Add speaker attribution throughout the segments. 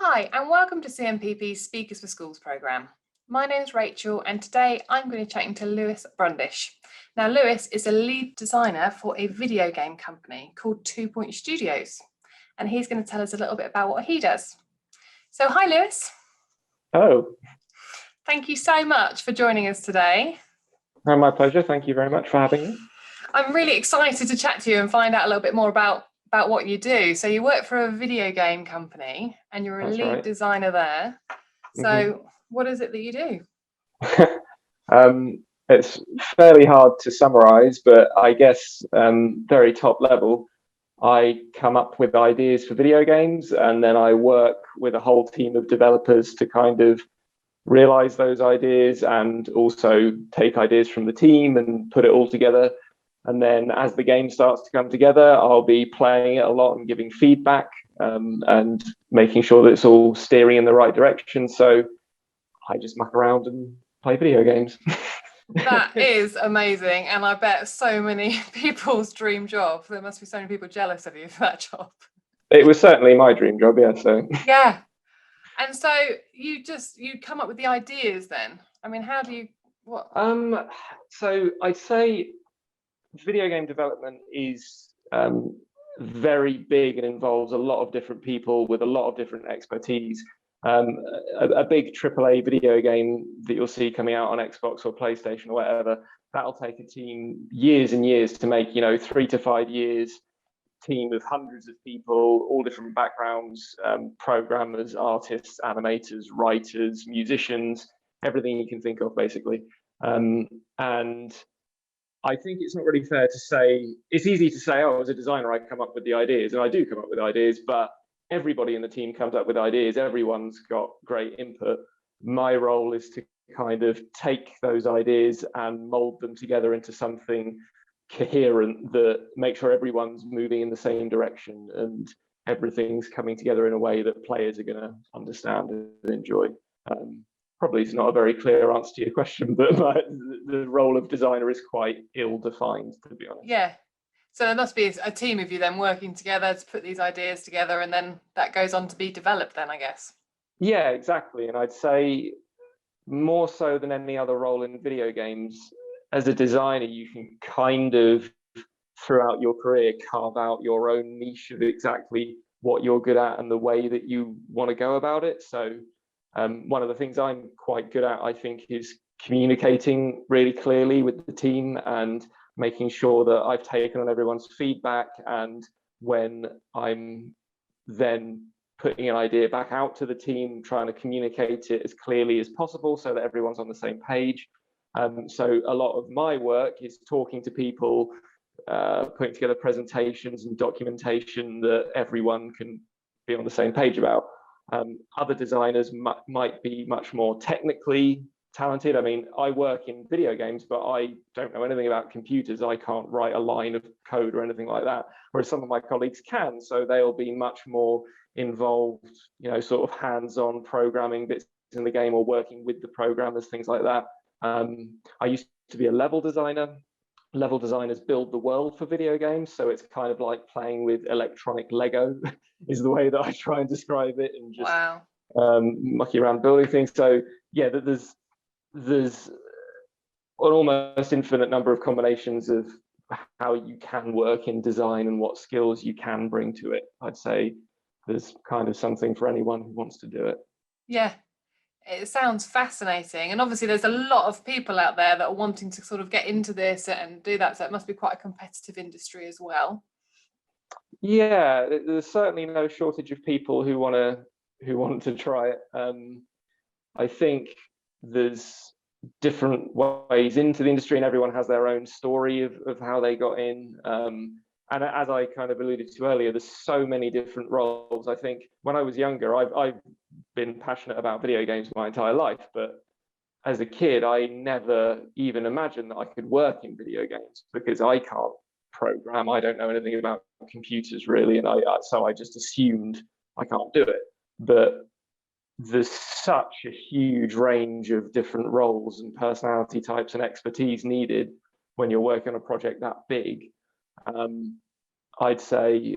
Speaker 1: Hi, and welcome to CMPP's Speakers for Schools programme. My name is Rachel, and today I'm going to be chatting to Lewis Brundish. Now, Lewis is a lead designer for a video game company called 2 Point Studios, and he's going to tell us a little bit about what he does. So, hi, Lewis.
Speaker 2: Oh,
Speaker 1: Thank you so much for joining us today.
Speaker 2: my pleasure. Thank you very much for having me.
Speaker 1: I'm really excited to chat to you and find out a little bit more about what you do. So you work for a video game company and you're a
Speaker 2: That's
Speaker 1: lead
Speaker 2: right.
Speaker 1: designer there. So what is it that you do?
Speaker 2: It's fairly hard to summarize, but I guess very top level, I come up with ideas for video games and then I work with a whole team of developers to kind of realize those ideas and also take ideas from the team and put it all together. And then as the game starts to come together, I'll be playing it a lot and giving feedback and making sure that it's all steering in the right direction. So I just muck around and play video games.
Speaker 1: That is amazing. And I bet so many people's dream job. There must be so many people jealous of you for that job.
Speaker 2: It was certainly my dream job, yeah. So
Speaker 1: Yeah. And so you come up with the ideas then. I mean, how do you what
Speaker 2: so I'd say video game development is very big and involves a lot of different people with a lot of different expertise. A big AAA video game that you'll see coming out on Xbox or PlayStation or whatever, that'll take a team years and years to make, 3 to 5 years, team of hundreds of people, all different backgrounds, programmers, artists, animators, writers, musicians, everything you can think of, basically. And I think it's not really fair to say, it's easy to say, oh, as a designer, I come up with the ideas, and I do come up with ideas, but everybody in the team comes up with ideas. Everyone's got great input. My role is to kind of take those ideas and mold them together into something coherent that makes sure everyone's moving in the same direction and everything's coming together in a way that players are going to understand and enjoy. Probably it's not a very clear answer to your question, but the role of designer is quite ill-defined, to be honest.
Speaker 1: Yeah. So there must be a team of you then working together to put these ideas together, and then that goes on to be developed then, I guess.
Speaker 2: Yeah, exactly. And I'd say more so than any other role in video games, as a designer, you can kind of, throughout your career, carve out your own niche of exactly what you're good at and the way that you want to go about it. So one of the things I'm quite good at, I think, is communicating really clearly with the team and making sure that I've taken on everyone's feedback. And when I'm then putting an idea back out to the team, trying to communicate it as clearly as possible so that everyone's on the same page. So a lot of my work is talking to people, putting together presentations and documentation that everyone can be on the same page about. Other designers might be much more technically talented. I mean, I work in video games, but I don't know anything about computers. I can't write a line of code or anything like that, whereas some of my colleagues can. So they'll be much more involved, sort of hands-on programming bits in the game or working with the programmers, things like that. I used to be a level designer. Level designers build the world for video games, so it's kind of like playing with electronic Lego is the way that I try and describe it, and just
Speaker 1: Wow.
Speaker 2: mucking around building things. So yeah, there's an almost infinite number of combinations of how you can work in design and what skills you can bring to it. I'd say there's kind of something for anyone who wants to do it.
Speaker 1: Yeah. It sounds fascinating. And obviously there's a lot of people out there that are wanting to sort of get into this and do that. So it must be quite a competitive industry as well.
Speaker 2: Yeah, there's certainly no shortage of people who want to try it. I think there's different ways into the industry, and everyone has their own story of how they got in. And as I kind of alluded to earlier, there's so many different roles. I think when I was younger, I've been passionate about video games my entire life, but as a kid, I never even imagined that I could work in video games because I can't program. I don't know anything about computers really, and so I just assumed I can't do it. But there's such a huge range of different roles and personality types and expertise needed when you're working on a project that big. I'd say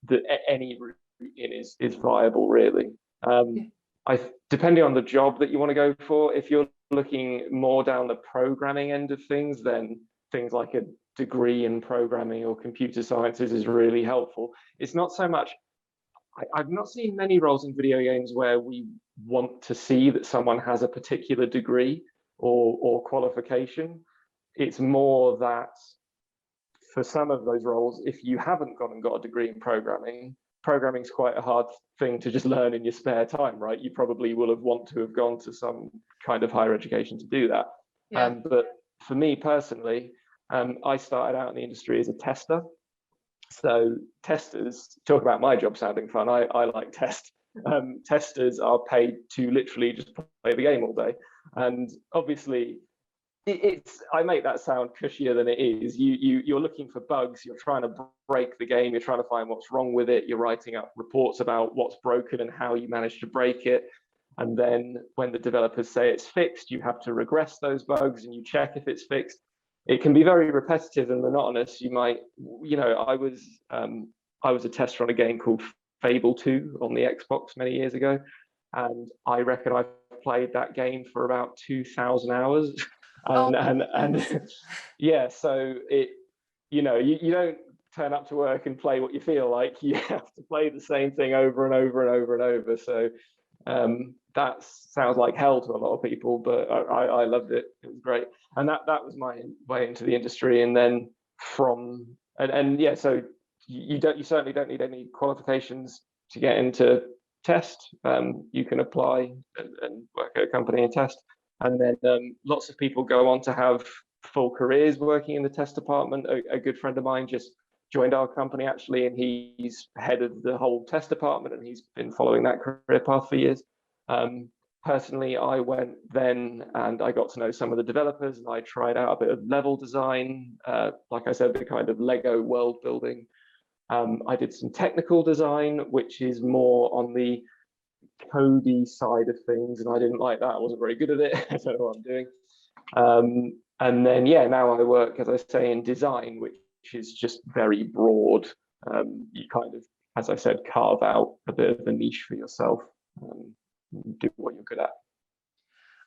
Speaker 2: that any route in is viable, really. Depending on the job that you want to go for, if you're looking more down the programming end of things, then things like a degree in programming or computer sciences is really helpful. It's not so much, I've not seen many roles in video games where we want to see that someone has a particular degree or qualification. It's more that for some of those roles, if you haven't gone and got a degree in programming, programming is quite a hard thing to just learn in your spare time, right? You probably will have want to have gone to some kind of higher education to do that.
Speaker 1: Yeah.
Speaker 2: But for me personally, I started out in the industry as a tester. So testers, talk about my job sounding fun, I like test. Testers are paid to literally just play the game all day. And obviously, I make that sound cushier than it is. You're looking for bugs, you're trying to break the game, you're trying to find what's wrong with it, you're writing up reports about what's broken and how you managed to break it. And then when the developers say it's fixed, you have to regress those bugs and you check if it's fixed. It can be very repetitive and monotonous. You might, I was a tester on a game called Fable 2 on the Xbox many years ago, and I reckon I've played that game for about 2,000 hours. And yeah, so you don't turn up to work and play what you feel like. You have to play the same thing over and over and over and over. So that sounds like hell to a lot of people, but I loved it. It was great, and that was my way into the industry. And then yeah, so you certainly don't need any qualifications to get into test. You can apply and work at a company and test. And then lots of people go on to have full careers working in the test department. A good friend of mine just joined our company actually, and he's head of the whole test department, and he's been following that career path for years. Personally, I went then and I got to know some of the developers, and I tried out a bit of level design, like I said, the kind of Lego world building. I did some technical design, which is more on the codey side of things, and I didn't like that. I wasn't very good at it. I don't know what I'm doing. And then yeah, now I work, as I say, in design, which is just very broad. You kind of, as I said, carve out a bit of a niche for yourself, do what you're good at.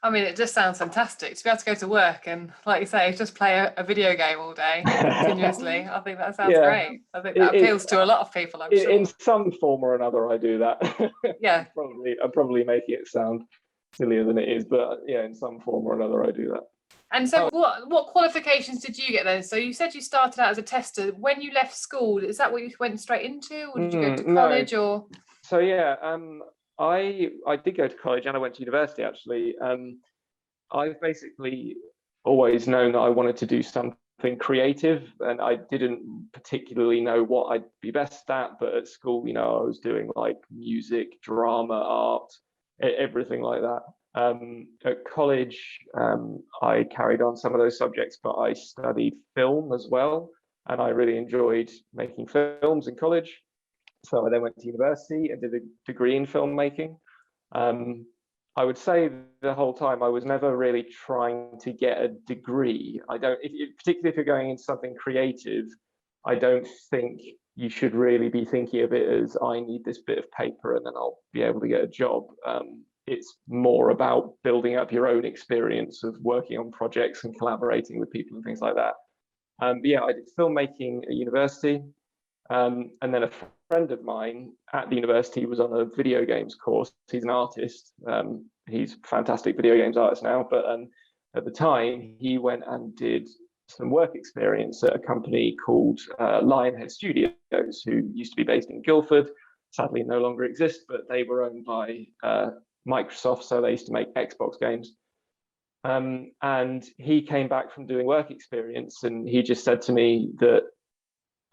Speaker 1: I mean, it just sounds fantastic to be able to go to work and, like you say, just play a video game all day continuously. I think that sounds great. I think that appeals to a lot of people, I'm sure.
Speaker 2: In some form or another, I do that.
Speaker 1: Yeah.
Speaker 2: I'm probably making it sound sillier than it is, but yeah, in some form or another, I do that.
Speaker 1: And so what qualifications did you get then? So you said you started out as a tester. When you left school, is that what you went straight into, or did you go to college? No. Or
Speaker 2: so yeah, I did go to college and I went to university actually. I've basically always known that I wanted to do something creative, and I didn't particularly know what I'd be best at, but at school, I was doing like music, drama, art, everything like that. At college, I carried on some of those subjects, but I studied film as well, and I really enjoyed making films in college. So I then went to university and did a degree in filmmaking. I would say the whole time I was never really trying to get a degree. Particularly if you're going into something creative, I don't think you should really be thinking of it as I need this bit of paper and then I'll be able to get a job. It's more about building up your own experience of working on projects and collaborating with people and things like that. Yeah, I did filmmaking at university. And then a friend of mine at the university was on a video games course. He's an artist. He's a fantastic video games artist now. But at the time, he went and did some work experience at a company called Lionhead Studios, who used to be based in Guildford. Sadly, no longer exist, but they were owned by Microsoft, so they used to make Xbox games. And he came back from doing work experience, and he just said to me that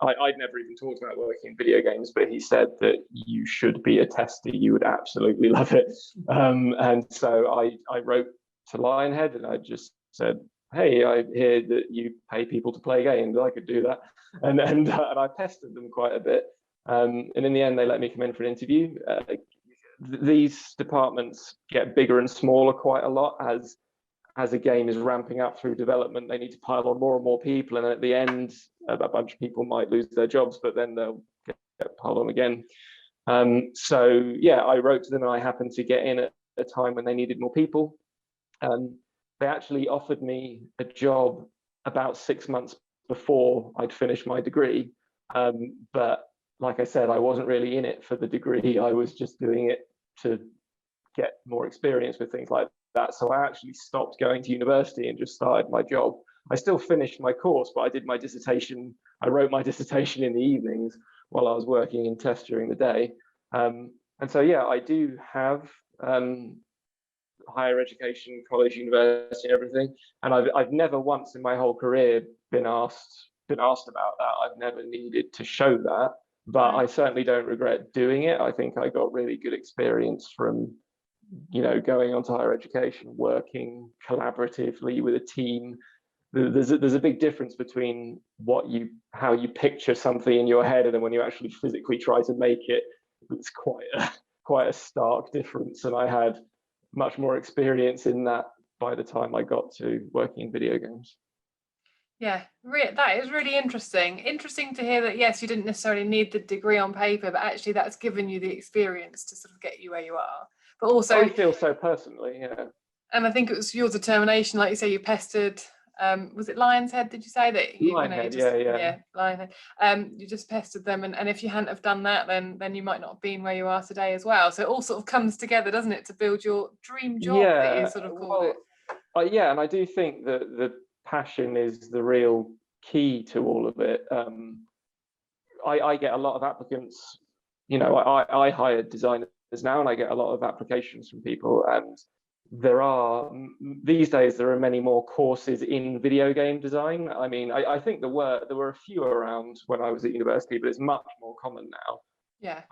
Speaker 2: I'd never even talked about working in video games, but he said that you should be a tester. You would absolutely love it. And so I wrote to Lionhead and I just said, hey, I hear that you pay people to play games. I could do that. And I pestered them quite a bit. And in the end, they let me come in for an interview. These departments get bigger and smaller quite a lot as a game is ramping up through development. They need to pile on more and more people, and at the end, a bunch of people might lose their jobs, but then they'll get piled on again. So yeah, I wrote to them and I happened to get in at a time when they needed more people. They actually offered me a job about 6 months before I'd finished my degree. But like I said, I wasn't really in it for the degree. I was just doing it to get more experience with things like that. So I actually stopped going to university and just started my job. I still finished my course, but I did my dissertation. I wrote my dissertation in the evenings while I was working in tests during the day. And so, yeah, I do have higher education, college, university, and everything. And I've never once in my whole career been asked about that. I've never needed to show that, but I certainly don't regret doing it. I think I got really good experience from, going on to higher education, working collaboratively with a team. There's a big difference between how you picture something in your head and then when you actually physically try to make it. It's quite a stark difference, and I had much more experience in that by the time I got to working in video games.
Speaker 1: Yeah, that is really interesting. Interesting to hear that, yes, you didn't necessarily need the degree on paper, but actually that's given you the experience to sort of get you where you are. But also,
Speaker 2: I feel so personally, yeah.
Speaker 1: And I think it was your determination, like you say, you pestered, was it Lion's Head, did you say that?
Speaker 2: Lionhead, yeah.
Speaker 1: Lionhead. You just pestered them, and if you hadn't have done that, then you might not have been where you are today as well. So it all sort of comes together, doesn't it, to build your dream job that you sort of called it.
Speaker 2: Yeah, and I do think that the passion is the real key to all of it. I get a lot of applicants. I hire designers now, and I get a lot of applications from people, and these days there are many more courses in video game design. I mean, I think there were a few around when I was at university, but it's much more common now.
Speaker 1: Yeah.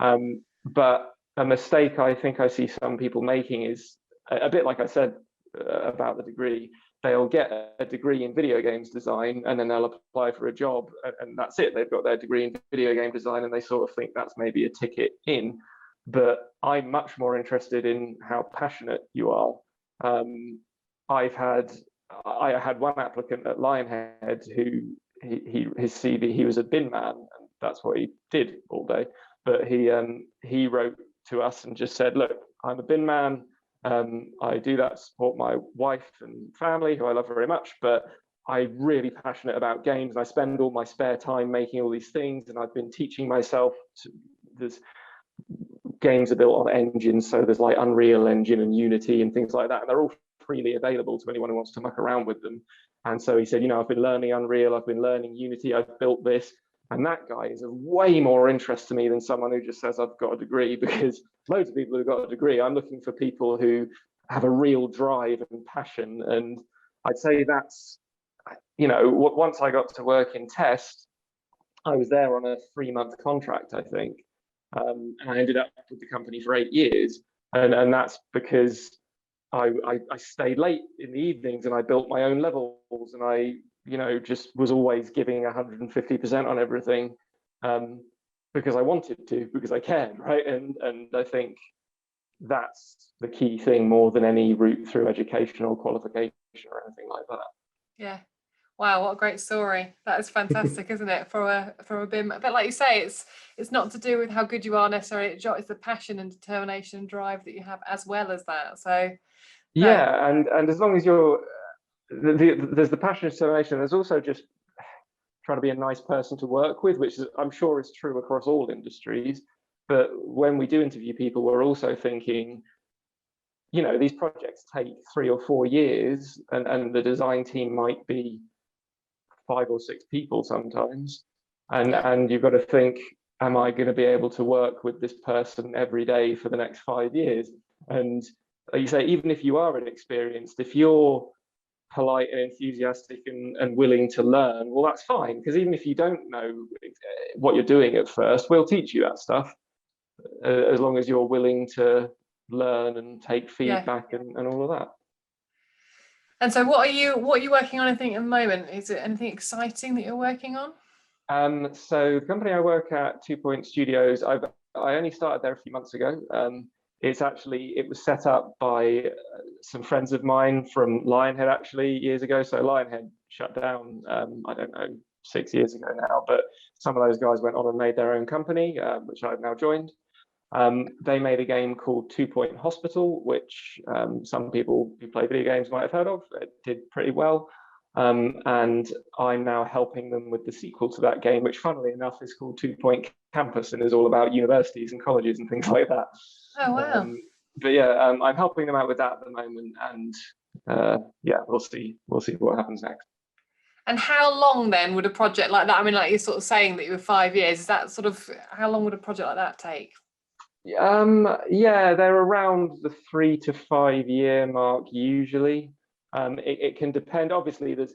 Speaker 2: But a mistake I think I see some people making is a bit like I said about the degree. They'll get a degree in video games design and then they'll apply for a job, and that's it. They've got their degree in video game design and they sort of think that's maybe a ticket in. But I'm much more interested in how passionate you are. I had one applicant at Lionhead who his CV, he was a bin man, and that's what he did all day. But he wrote to us and just said, "Look, I'm a bin man. I do that to support my wife and family, who I love very much, but I'm really passionate about games, and I spend all my spare time making all these things, and I've been teaching myself there's games are built on engines, so there's like Unreal Engine and Unity and things like that, and they're all freely available to anyone who wants to muck around with them." And so he said, I've been learning Unreal, I've been learning Unity, I've built this. And that guy is of way more interest to me than someone who just says, I've got a degree, because loads of people who've got a degree, I'm looking for people who have a real drive and passion. And I'd say that's, once I got to work in test, I was there on a 3-month contract, I think. And I ended up with the company for 8 years. And that's because I stayed late in the evenings and I built my own levels, and I just was always giving 150% on everything, because I wanted to, because I cared, right? And I think that's the key thing more than any route through education or qualification or anything like that.
Speaker 1: Yeah. Wow, what a great story. That is fantastic, isn't it? For a BIM. But like you say, it's not to do with how good you are necessarily. It's the passion and determination and drive that you have as well as that. So
Speaker 2: yeah, and as long as you're there's the passion and determination, there's also just trying to be a nice person to work with, which I'm sure is true across all industries. But when we do interview people, we're also thinking, these projects take 3 or 4 years, and the design team might be 5 or 6 people sometimes. And you've got to think, am I going to be able to work with this person every day for the next 5 years? And like you say, even if you are inexperienced, if you're polite and enthusiastic and willing to learn, well, that's fine, because even if you don't know what you're doing at first, we'll teach you that stuff, as long as you're willing to learn and take feedback and all of that.
Speaker 1: And so what are you working on, I think, at the moment? Is it anything exciting that you're working on?
Speaker 2: So the company I work at, 2 Point Studios, I only started there a few months ago. It was set up by some friends of mine from Lionhead actually years ago. So Lionhead shut down, I don't know, 6 years ago now, but some of those guys went on and made their own company, which I've now joined. They made a game called 2 Point Hospital, which some people who play video games might have heard of. It did pretty well. And I'm now helping them with the sequel to that game, which funnily enough is called 2 Point Campus and is all about universities and colleges and things like that.
Speaker 1: Oh, wow.
Speaker 2: But yeah, I'm helping them out with that at the moment, and yeah, we'll see what happens next.
Speaker 1: And how long then would a project like that, I mean, like you're sort of saying that you were 5 years, is that sort of, how long would a project like that take?
Speaker 2: Yeah, they're around the 3 to 5 year mark usually. It can depend. Obviously, there's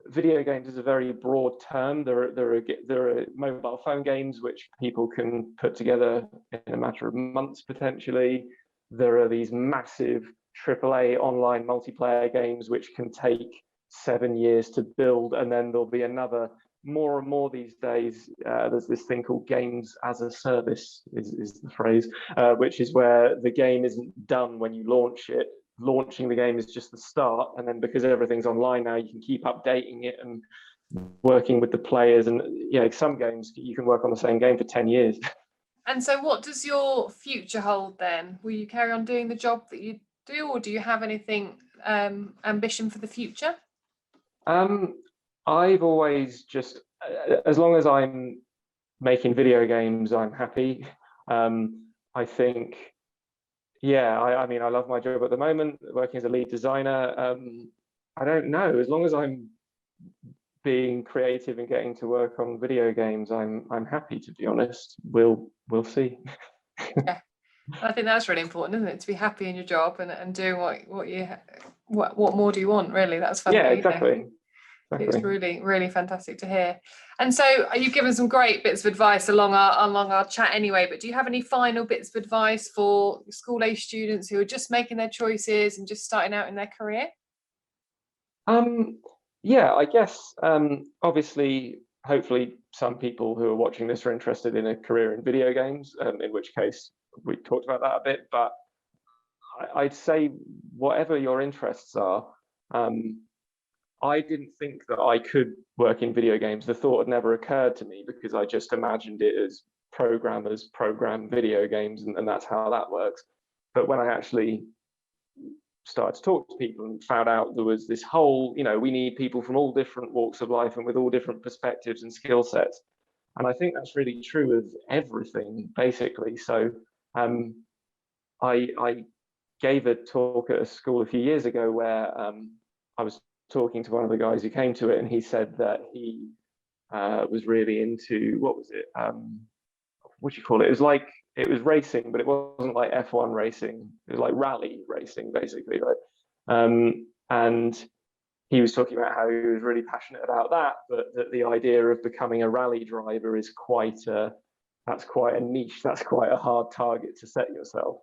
Speaker 2: video games is a very broad term. There are mobile phone games which people can put together in a matter of months potentially. There are these massive AAA online multiplayer games which can take 7 years to build, and then there'll be another. More and more these days, there's this thing called games as a service, is the phrase, which is where the game isn't done when you launch it. Launching the game is just the start, and then because everything's online now, you can keep updating it and working with the players. And yeah, some games you can work on the same game for 10 years.
Speaker 1: And so what does your future hold then? Will you carry on doing the job that you do, or do you have anything ambition for the future?
Speaker 2: I've always just, as long as I'm making video games, I'm happy. I think, yeah, I mean, I love my job at the moment, working as a lead designer. I don't know, as long as I'm being creative and getting to work on video games, I'm happy, to be honest. We'll see.
Speaker 1: Yeah, I think that's really important, isn't it? To be happy in your job and doing what more do you want, really? That's funny.
Speaker 2: Yeah, exactly.
Speaker 1: It's really, really fantastic to hear. And so you've given some great bits of advice along our chat anyway, but do you have any final bits of advice for school age students who are just making their choices and just starting out in their career?
Speaker 2: Yeah, I guess obviously, hopefully some people who are watching this are interested in a career in video games, in which case we talked about that a bit, but I'd say whatever your interests are, I didn't think that I could work in video games. The thought had never occurred to me because I just imagined it as programmers program video games, and that's how that works. But when I actually started to talk to people and found out there was this whole, we need people from all different walks of life and with all different perspectives and skill sets. And I think that's really true of everything, basically. So I gave a talk at a school a few years ago where I was talking to one of the guys who came to it, and he said that he was really into, what was it? What do you call it? It was racing, but it wasn't like F1 racing. It was like rally racing, basically, right? And he was talking about how he was really passionate about that, but that the idea of becoming a rally driver is quite a niche. That's quite a hard target to set yourself.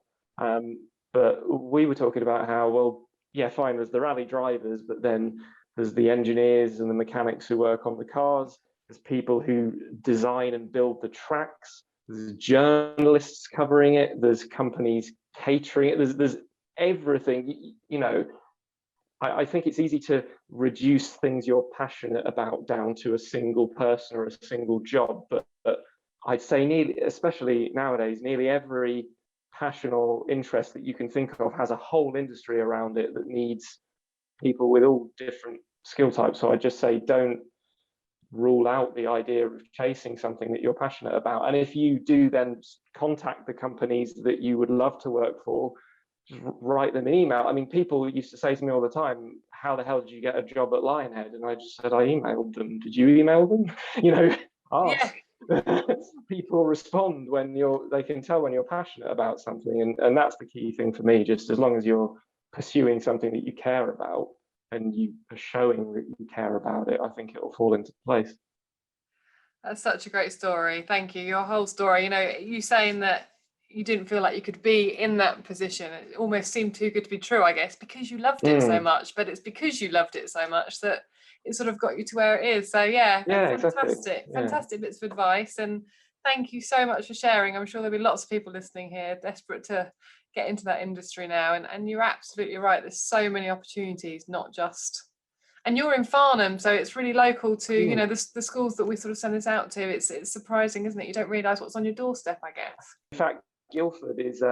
Speaker 2: But we were talking about how, well, yeah, fine, there's the rally drivers, but then there's the engineers and the mechanics who work on the cars. There's people who design and build the tracks. There's journalists covering it. There's companies catering it. There's everything. I think it's easy to reduce things you're passionate about down to a single person or a single job. But I'd say especially nowadays, nearly every passion or interest that you can think of has a whole industry around it that needs people with all different skill types. So I just say, don't rule out the idea of chasing something that you're passionate about. And if you do, then contact the companies that you would love to work for. Just write them an email. I mean, people used to say to me all the time, how the hell did you get a job at Lionhead? And I just said, I emailed them. Did you email them? Ask. Yeah. People respond when they can tell when you're passionate about something. And that's the key thing for me. Just as long as you're pursuing something that you care about and you are showing that you care about it, I think it will fall into place.
Speaker 1: That's such a great story. Thank you. Your whole story, you saying that you didn't feel like you could be in that position, it almost seemed too good to be true, I guess, because you loved it so much. But it's because you loved it so much that it sort of got you to where it is. So yeah, fantastic, exactly. Fantastic bits of advice. And thank you so much for sharing. I'm sure there'll be lots of people listening here desperate to get into that industry now. And you're absolutely right. There's so many opportunities, not just, and you're in Farnham, so it's really local to, the schools that we sort of send this out to. It's surprising, isn't it? You don't realise what's on your doorstep, I guess.
Speaker 2: In fact, Guildford is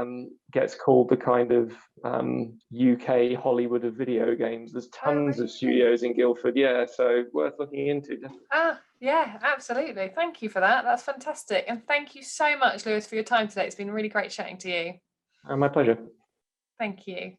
Speaker 2: gets called the kind of UK Hollywood of video games. There's tons of studios in Guildford, yeah, so worth looking into.
Speaker 1: Yeah, absolutely. Thank you for that. That's fantastic. And thank you so much, Lewis, for your time today. It's been really great chatting to you.
Speaker 2: My pleasure.
Speaker 1: Thank you.